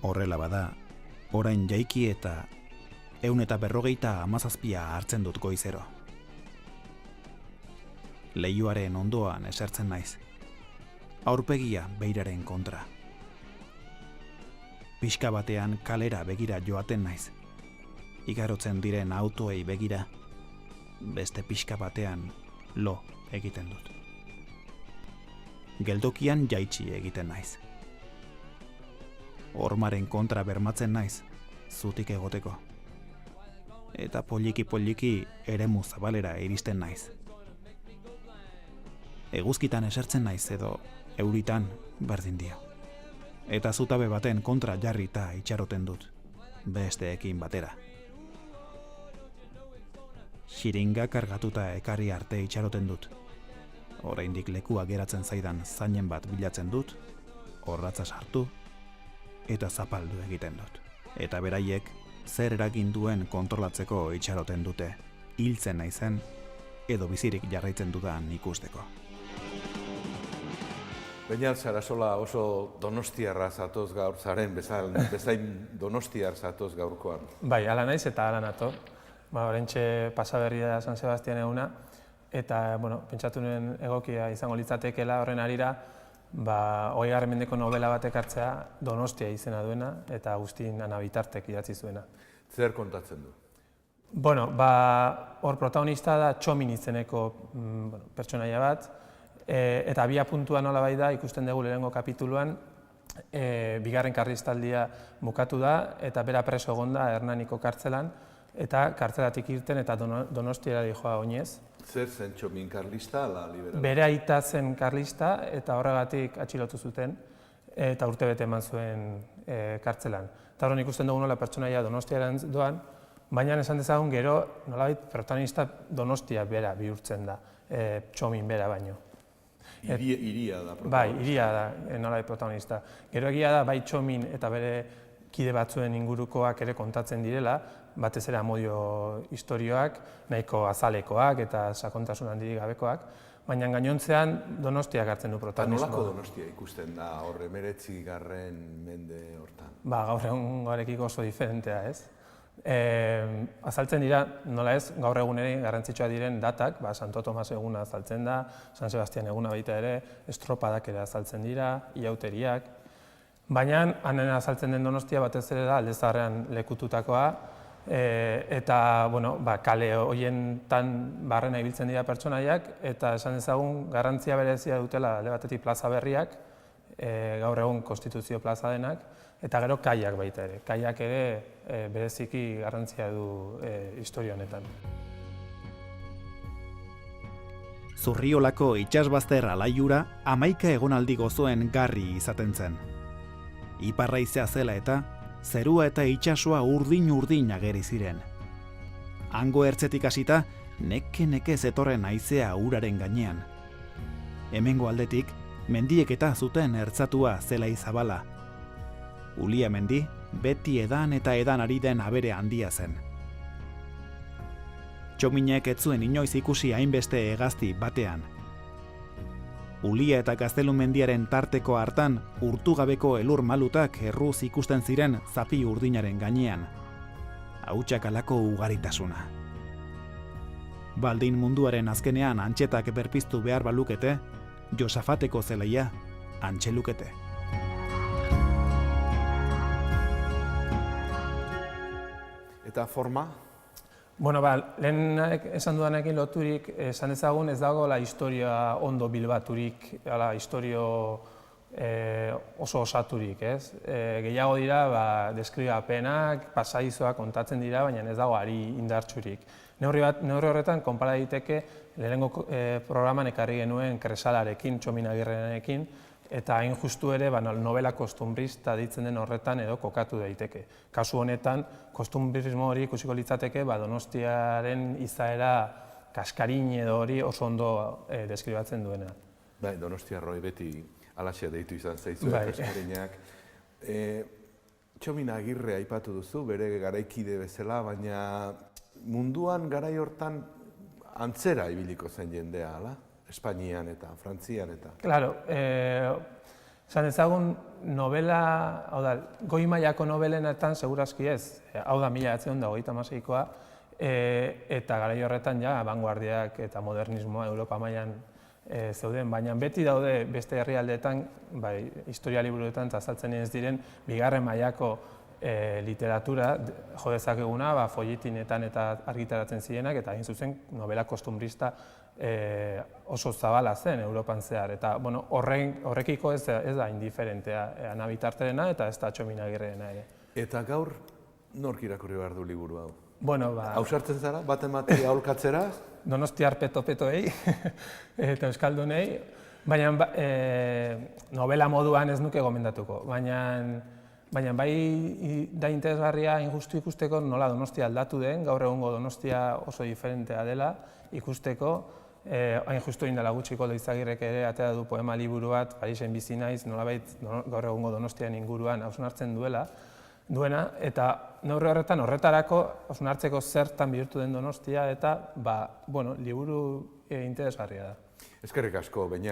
Horrela bada, orain jaiki eta 157 hartzen dut goizero. Leihoaren ondoan esertzen naiz. Aurpegia beiraren kontra. Pixka batean kalera begira joaten naiz. Igarotzen diren autoei begira, beste pixka batean lo egiten dut. Geltokian jaitsi egiten naiz. Hormaren kontra bermatzen naiz, zutik egoteko. Eta poliki eremu zabalera iristen naiz. Eguzkitan esertzen naiz edo euritan berdin dio. Eta zutabe baten kontra jarrita itxaroten dut, besteekin batera. Xiringa kargatuta ekarri arte itxaroten dut. Oraindik lekua geratzen zaidan zainen bat bilatzen dut, orratza sartu, eta zapaldu egiten dut. Eta beraiek zer eragin duen kontrolatzeko itxaroten dute, hiltzen naizen edo bizirik jarraitzen dudan ikusteko. Beñat Sarasola oso donostiarra zatoz gaur zaren, bezain donostiar zatoz gaurkoan. Bai, ala naiz eta ala nator. Orentxe pasaberria da San Sebastian eguna, eta pentsatu nuen egokia izango litzatekeela horren harira, 20. mendeko novela batek hartzea Donostia izena duena, eta Agustin Anabitartek idatzi zuena. Zer kontatzen du? Hor protagonista da Txomin izeneko pertsonaia bat, eta abia puntua nola bai da, ikusten dugu lehenengo kapituluan, bigarren karlistaldia bukatu da, eta bera preso egonda Hernaniko kartzelan, eta kartzelatik irten eta Donostiara dijoa oinez. Zer zen Txomin, karlista ala liberala? Bere aita zen karlista eta horregatik atxilotu zuten eta urtebete eman zuen kartzelan. Eta horren ikusten dugu nola pertsonaia Donostiara doan, baina esan dezagun gero nolabait protagonista Donostia bera bihurtzen da, Txomin bera baino. Iria da protagonista. Bai, iria da nolabait protagonista. Gero egia da bai Txomin eta bere kide batzuen ingurukoak ere kontatzen direla, batez ere amodio istorioak, nahiko azalekoak eta sakontasun handirik gabekoak, baina gainontzean Donostiak hartzen du protagonismoa. Nolako Donostia ikusten da hor 19. mende hortan? Gaur egun garekiko oso diferentea, ez? Azaltzen dira, nola ez, gaur egun ere garrantzitsua diren datak, Santo Tomas eguna azaltzen da, San Sebastian eguna baita ere, estropadak ere azaltzen dira, iauteriak, baina hanen azaltzen den Donostia batez ere da Alde Zaharrean lekututakoa, eta kale horietan barrena ibiltzen dira pertsonaiak, eta esan dezagun garrantzia berezia dutela alde batetik plaza berriak, gaur egun Konstituzio plaza denak, eta gero kaiak baita ere. Kaiak ere bereziki garrantzia du historia honetan. Zurriolako itsasbazter alaiura 11 egonaldi gozoen garri izaten zen. Iparraizea zela eta zerua eta itsasoa urdin ageri ziren. Hango ertzetik hasita, neke zetorren haizea uraren gainean. Hemengo aldetik, mendiek eta zuten ertzatua zela izabala. Ulia mendi, beti edan eta edan ari den abere handia zen. Txominek ez zuen inoiz ikusi hainbeste hegazti batean. Ulia eta Gaztelu mendiaren tarteko hartan urtugabeko elur malutak erruz ikusten ziren zapi urdinaren gainean. Hautsak alako ugaritasuna. Baldin munduaren azkenean antxetak berpiztu behar balukete, Josafateko zelaia antxelukete. Eta forma? Lehen esan dudanekin loturik, esan dezagun ez dago historia ondo bilbaturik, historio oso osaturik, ez? Gehiago dira, deskribapenak, pasadizoak kontatzen dira, baina ez dago ari indartsurik. Neurri horretan, konpara daiteke, lehenengo programan ekarri genuen Kresalarekin, Txomin Agirrenarekin, eta hain justu ere novela kostumbrista ditzen den horretan edo kokatu daiteke. Kasu honetan, kostumbrismo hori ikusiko litzateke Donostiaren izaera kaskarin edo hori oso ondo deskribatzen duena. Bai, Donostiarroi beti alaxea deitu izan zaizuek kaskarinak. Txomin Agirre aipatu duzu, bere garaikide bezala, baina munduan garai hortan antzera ibiliko zen jendea, ala? Espainian eta Frantzian eta... Claro, Esan ezagun novela, hau da, goi mailako nobelenetan segurazki ez, hau da 1936koa, eta garai horretan ja abanguardiak eta modernismoa Europa mailan zeuden, baina beti daude beste herrialdeetan, bai, historia liburuetan eta azaltzen ez diren, bigarren mailako literatura jo dezakeguna, folletinetan eta argitaratzen zirenak, eta hain zuzen novela kostumbrista oso zabala zen Europan zehar, eta horrekiko ez da indiferentea Ana Bitarterena eta ez da Txominagirrena ere. Eta gaur, nork irakurri behar du liburu hau? Ausartzen zara, baten-batea aholkatzera? Donostiar peto-petoei eta euskaldunei, baina novela moduan ez nuke gomendatuko, baina bai da interesgarria injustu ikusteko nola Donostia aldatu den, gaur egungo Donostia oso diferentea dela ikusteko, hain justu egin dela gutxiko Leizagirrek ere atera du poema liburu bat, Parisen bizi naiz, nolabait gaur egungo Donostian inguruan hausnartzen duena, eta neurri horretarako hausnartzeko zertan bihurtu den Donostia, eta liburu interesgarria da. Eskerrik asko, Beñat.